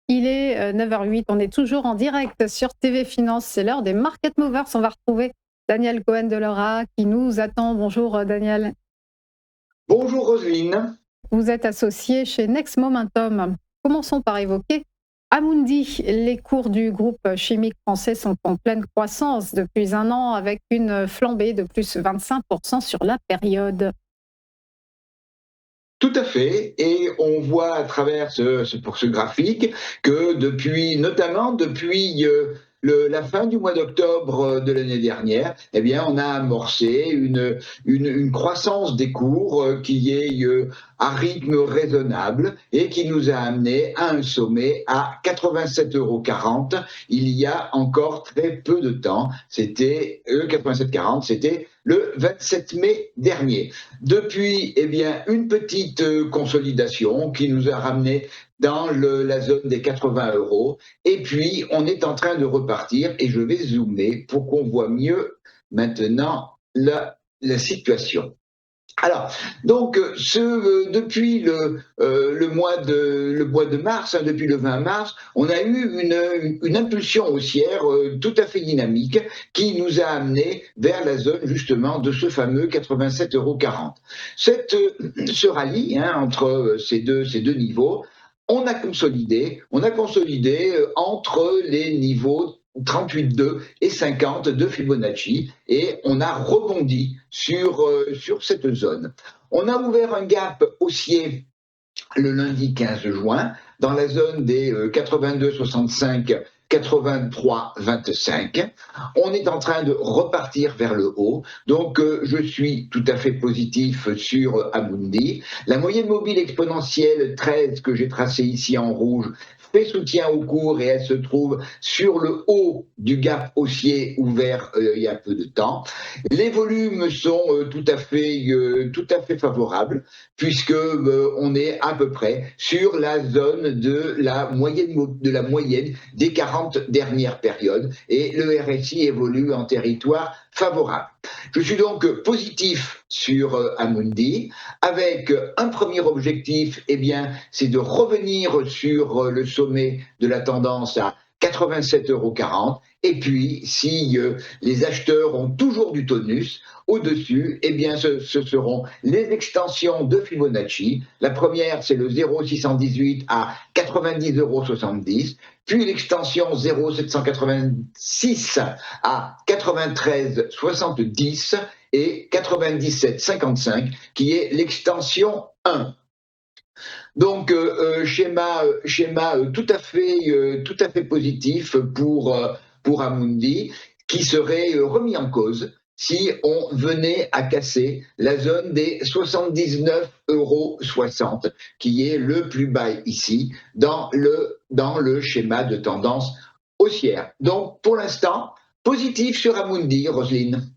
Il est 9h08, on est toujours en direct sur TV Finance, c'est l'heure des Market Movers. On va retrouver Daniel Cohen de Laura qui nous attend. Bonjour Daniel. Bonjour Roselyne. Vous êtes associé chez Next Momentum. Commençons par évoquer Amundi. Les cours du groupe chimique français sont en pleine croissance depuis un an avec une flambée de plus 25% sur la période. Tout à fait, et on voit à travers ce graphique que notamment depuis la fin du mois d'octobre de l'année dernière, eh bien, on a amorcé une croissance des cours qui est à rythme raisonnable et qui nous a amené à un sommet à 87,40 € il y a encore très peu de temps. C'était 87,40, c'était le 27 mai dernier. Depuis, eh bien, une petite consolidation qui nous a ramené dans la zone des 80 €. Et puis, on est en train de repartir et je vais zoomer pour qu'on voit mieux maintenant la situation. Alors, donc, depuis le mois de mars, depuis le 20 mars, on a eu une impulsion haussière tout à fait dynamique qui nous a amené vers la zone justement de ce fameux 87,40 €. Ce rallye entre ces deux niveaux, on a consolidé entre les niveaux 38,2 et 50 de Fibonacci, et on a rebondi sur cette zone. On a ouvert un gap haussier le lundi 15 juin dans la zone des 82,65, 83,25. On est en train de repartir vers le haut, donc je suis tout à fait positif sur Amundi. La moyenne mobile exponentielle 13 que j'ai tracée ici en rouge fait soutien au cours et elle se trouve sur le haut du gap haussier ouvert il y a peu de temps. Les volumes sont tout à fait favorables puisque on est à peu près sur la zone de la moyenne des 40 dernières périodes et le RSI évolue en territoire favorable. Je suis donc positif sur Amundi avec un premier objectif, eh bien, c'est de revenir sur le sommet de la tendance à 87,40 €. Et puis, si les acheteurs ont toujours du tonus au-dessus, eh bien, ce seront les extensions de Fibonacci. La première, c'est le 0,618 à 90,70 €, puis l'extension 0,786 à 93,70 € et 97,55 qui est l'extension 1. Donc, schéma tout à fait positif pour Amundi, qui serait remis en cause si on venait à casser la zone des 79,60 €, qui est le plus bas ici dans le schéma de tendance haussière. Donc, pour l'instant, positif sur Amundi, Roselyne.